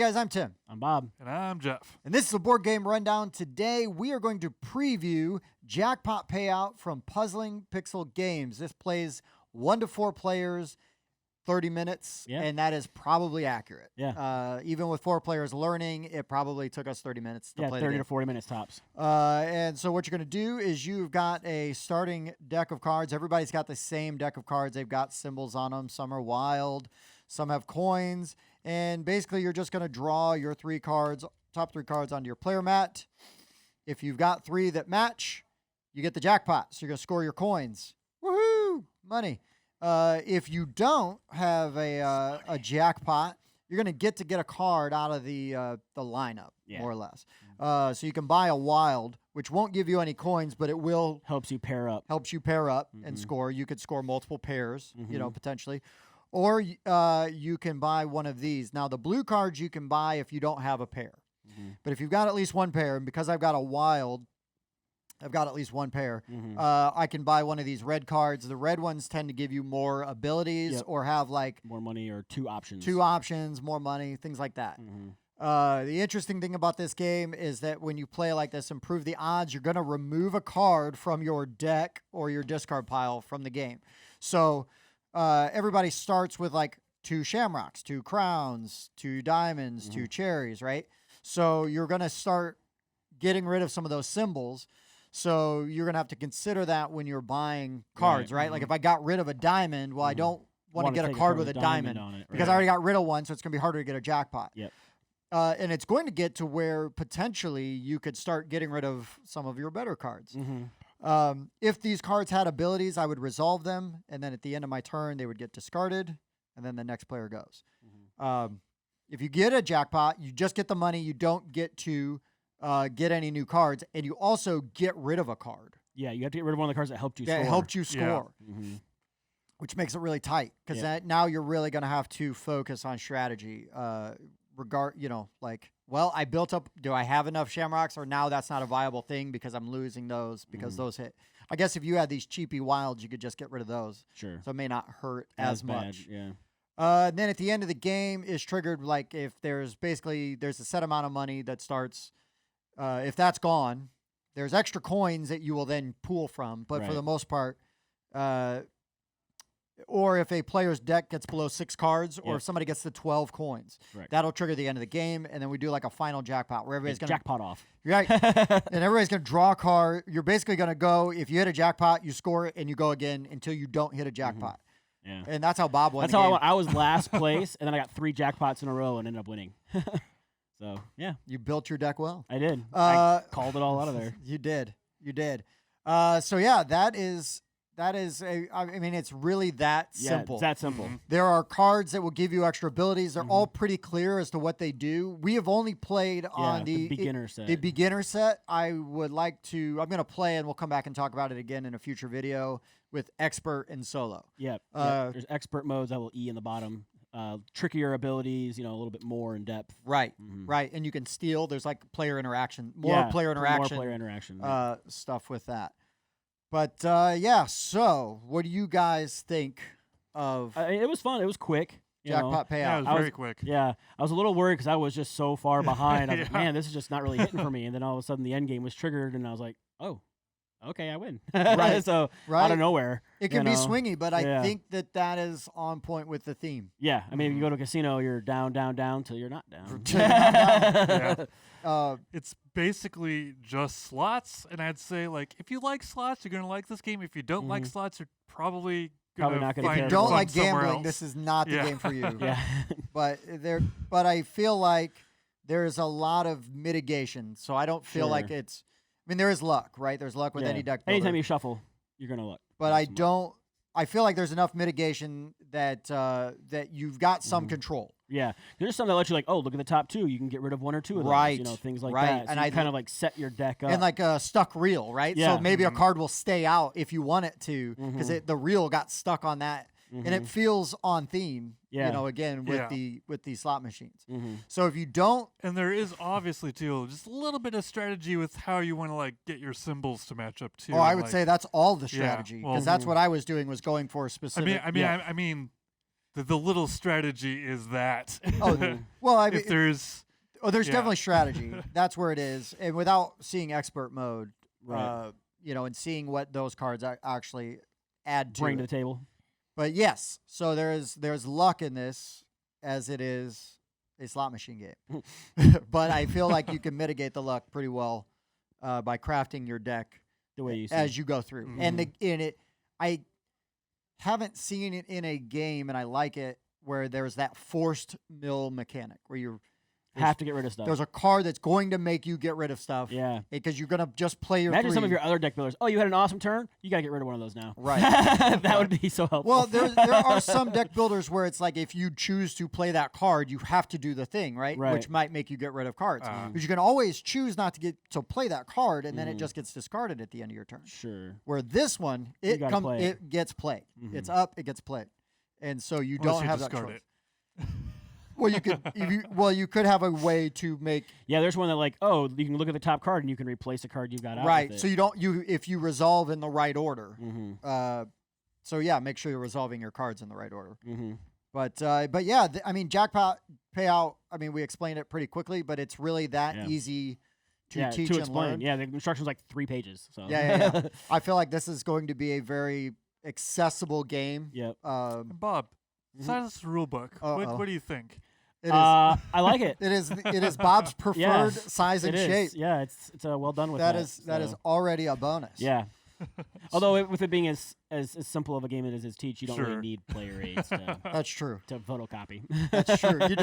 guys, I'm Tim. I'm Bob. And I'm Jeff. And this is a board game rundown. Today, we are going to preview Jackpot Payout from Puzzling Pixel Games. This plays 1 to 4 players, 30 minutes, and that is probably accurate. Yeah. Even with 4 players learning, it probably took us 30 minutes to play 30 to 40 minutes tops. And so what you're going to do is you've got a starting deck of cards. Everybody's got the same deck of cards. They've got symbols on them. Some are wild. Some have coins. And basically, you're just going to draw your 3 cards, top 3 cards onto your player mat. If you've got 3 that match, you get the jackpot. So you're going to score your coins. Woohoo! Money. If you don't have a jackpot, you're going to get a card out of the lineup, more or less. So you can buy a wild, which won't give you any coins, but it will helps you pair up. And score. You could score multiple pairs, potentially. Or you can buy one of these. Now, the blue cards you can buy if you don't have a pair. But if you've got at least 1 pair, and because I've got a wild, I've got at least 1 pair, I can buy one of these red cards. The red ones tend to give you more abilities or have like more money or 2 options. 2 options, more money, things like that. The interesting thing about this game is that when you play like this, improve the odds, you're going to remove a card from your deck or your discard pile from the game. So everybody starts with like 2 shamrocks, 2 crowns, 2 diamonds, 2 cherries, right? So you're going to start getting rid of some of those symbols. So you're going to have to consider that when you're buying cards, right? Like if I got rid of a diamond, well, I don't want to get a card with a diamond on it, because I already got rid of one, so it's going to be harder to get a jackpot. And it's going to get to where potentially you could start getting rid of some of your better cards. If these cards had abilities, I would resolve them, and then at the end of my turn, they would get discarded, and then the next player goes. If you get a jackpot, you just get the money. You don't get to get any new cards, and you also get rid of a card. Yeah, you have to get rid of one of the cards that helped you score. That helped you score, which makes it really tight, because now you're really going to have to focus on strategy. Well, I built up, do I have enough shamrocks, or now that's not a viable thing because I'm losing those because those hit. I guess if you had these cheapy wilds, you could just get rid of those. Sure. So it may not hurt as much. Yeah. And then at the end of the game is triggered, like if there's a set amount of money that starts, if that's gone, there's extra coins that you will then pool from. But for the most part, or if a player's deck gets below 6 cards, or if somebody gets to 12 coins, that'll trigger the end of the game, and then we do like a final jackpot where everybody's going to jackpot off. Right, and everybody's going to draw a card. You're basically going to go, if you hit a jackpot, you score it, and you go again until you don't hit a jackpot. Yeah, and that's how Bob won. That's how I was last place, and then I got 3 jackpots in a row and ended up winning. So yeah, you built your deck well. I did. I called it all out of there. You did. So yeah, that is. I mean, it's really that simple. It's that simple. There are cards that will give you extra abilities. They're all pretty clear as to what they do. We have only played on the beginner set. The beginner set. I'm going to play, and we'll come back and talk about it again in a future video with expert and solo. There's expert modes that will E in the bottom. Trickier abilities, a little bit more in depth. Right. And you can steal. There's like player interaction, more player interaction stuff with that. But, so what do you guys think of... it was fun. It was quick. Jackpot Payout. Yeah, it was very quick. Yeah. I was a little worried because I was just so far behind. I was like, man, this is just not really hitting for me. And then all of a sudden the end game was triggered, and I was like, oh, okay, I win. So out of nowhere. It can be swingy, but I think that is on point with the theme. Yeah. I mean, if you go to a casino, you're down, down, down till you're not down. It's basically just slots, and I'd say, like, if you like slots, you're going to like this game. If you don't like slots, you're probably not going to. If you don't like gambling, this is not the game for you. But I feel like there's a lot of mitigation, so I don't feel like it's... I mean, there is luck, right? There's luck with any deck builder. Anytime you shuffle, you're going to luck. But I feel like there's enough mitigation that you've got some control. Yeah, there's some that let you look at the top 2. You can get rid of 1 or 2 of those, things like that. So and I kind of set your deck up. And like a stuck reel, right? Yeah. So maybe a card will stay out if you want it to, because the reel got stuck on that, and it feels on theme. Again with the slot machines. So if you don't, and there is obviously too just a little bit of strategy with how you want to get your symbols to match up too. Oh, I would say that's all the strategy, because that's what I was doing, was going for a specific. I mean, the little strategy is that. Oh, well, I mean, if there's definitely strategy. That's where it is, and without seeing expert mode, Right. and seeing what those cards actually add to Bring to it. the table. But yes, so there's luck in this, as it is a slot machine game. But I feel like you can mitigate the luck pretty well by crafting your deck The way you see. as you go through. Mm-hmm. And in it, I haven't seen it in a game, and I like it, where there's that forced mill mechanic where you have to get rid of stuff. there's a card that's going to make you get rid of stuff. Yeah. Because you're gonna just play your. Imagine some of 3. your other deck builders. Oh, you had an awesome turn. You gotta get rid of one of those now. Right. That would be so helpful. Well, there are some deck builders where it's like if you choose to play that card, you have to do the thing, right? Right. Which might make you get rid of cards. Uh-huh. Because you can always choose not to play that card, and then it Mhm. just gets discarded at the end of your turn. Sure. Where this one, You gotta play it. it gets played. Mhm. It's up, it gets played, and so you Unless don't you have that discard choice. it. Well, you could have a way to make Yeah, there's one that like, oh, you can look at the top card and you can replace a card you've got out. right. With So if you resolve in the right order. Mm-hmm. So yeah, make sure you're resolving your cards in the right order. Mm-hmm. But yeah, I mean, Jackpot Payout. I mean, we explained it pretty quickly, but it's really that Yeah. easy to Yeah, teach to and explain. learn. Yeah, the instructions like 3 pages. So Yeah. I feel like this is going to be a very accessible game. Yep. Bob, besides this rule book, what do you think? It is. I like it. It is Bob's preferred Yeah, size and It shape. is. Yeah, it's well done with That that. is so. already a bonus. Yeah. Although with it being as simple of a game as Teach, you don't Sure. really need player aids to That's true. photocopy. That's true. You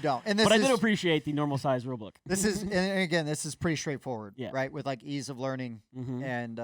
don't. And this But I is did appreciate the normal size rulebook. this is and again, this is pretty straightforward. Yeah. Right, with like ease of learning Mm-hmm. and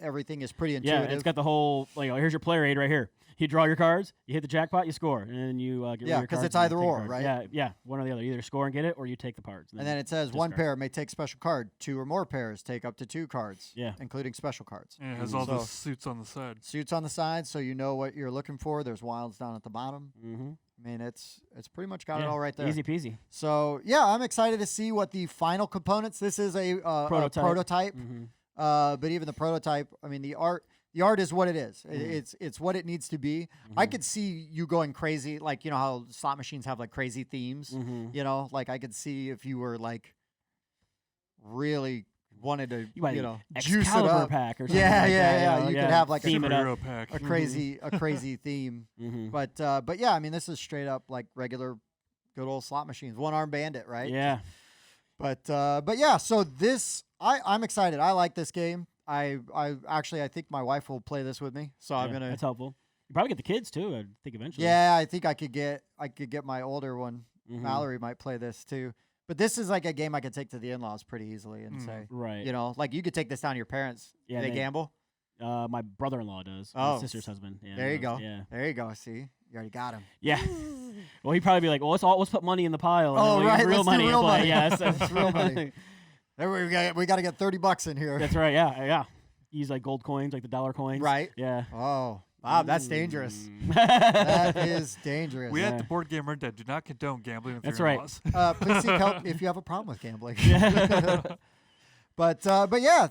everything is pretty Yeah, intuitive. it's got the whole like, here's your player aid right here. You draw your cards, you hit the jackpot, you score, and then you get rid of Yeah, your 'cause cards it's and either take a or, card. right? Yeah, one or the other. You either score and get it, or you take the cards. and then it says one discard. pair may take special card. 2 or more pairs take up to 2 cards. Yeah. Including special cards. And it has Mhm. all the So- suits on the side. Suits on the side, so you know what you're looking for. There's wilds down at the bottom. Mm-hmm. I mean, it's pretty much got it all right there. Easy peasy. So yeah, I'm excited to see what the final components. This is a prototype. Mm-hmm. But even the prototype, I mean, the art is what it is. It's what it needs to be. I could see you going crazy, like you know how slot machines have like crazy themes. Mm-hmm. You know, like I could see if you were like really wanted to, You might juice it Excalibur up. pack or something. Yeah, like yeah, that, yeah. You know? You could have like Theme it up. Superhero pack. a crazy theme. Mm-hmm. But yeah, I mean, this is straight up like regular, good old slot machines. One arm bandit, right? Yeah. But yeah, so this I'm excited. I like this game. I think my wife will play this with me. So I'm gonna. That's helpful. You probably get the kids too. I think eventually. Yeah, I think I could get my older one. Mhm. Mallory might play this too. But this is like a game I could take to the in-laws pretty easily and say, Right. you know, like you could take this down to your parents. Yeah, they they- gamble. My brother-in-law does. Oh. My sister's husband. Yeah, There you he go. does. Yeah. There you go. See, you already got him. Yeah. Well, he'd probably be like, "Well, let's put money in the pile." And Oh, then we'll right, get real let's do money. real and play. money. Yes, That's real money. There we got to get $30 in here. That's right. Yeah. Use like gold coins, like the dollar coins. Right. Yeah. Oh, wow, that's dangerous. Mm. That is dangerous. We Yeah. at the board game rundown do not condone gambling with That's your right. in-laws. Please seek help if you have a problem with gambling. Yeah. But yeah,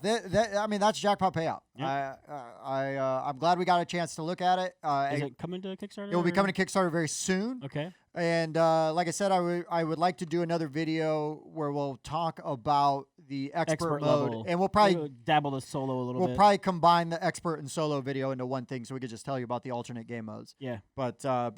I mean that's Jackpot Payout. Yeah. I'm glad we got a chance to look at it. Is it coming to Kickstarter? It will be or- coming to Kickstarter very soon. Okay. And like I said, I would like to do another video where we'll talk about the expert mode, level. and we'll probably Maybe dabble the solo a little we'll bit. probably combine the expert and solo video into one thing, so we could just tell you about the alternate game modes. Yeah. But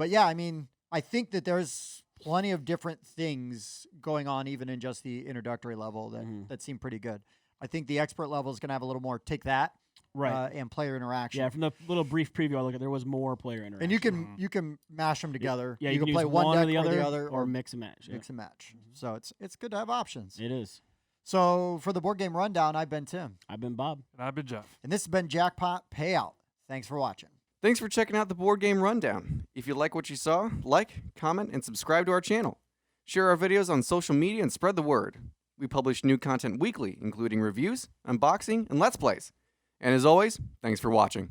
yeah, I mean, I think that there's plenty of different things going on, even in just the introductory level that seem pretty good. I think the expert level is going to have a little more take that Right. and player interaction. Yeah. From the little brief preview I looked at, there was more player interaction. And you can mash them together. Yeah. you can use play one or deck the other, or the other, or mix and match. mix and match. So it's good to have options. It is. So for the board game rundown, I've been Tim, I've been Bob. And I've been Jeff. and this has been Jackpot Payout. Thanks for watching. Thanks for checking out the Board Game Rundown. If you like what you saw, like, comment, and subscribe to our channel. Share our videos on social media and spread the word. We publish new content weekly, including reviews, unboxing, and Let's Plays. And as always, thanks for watching.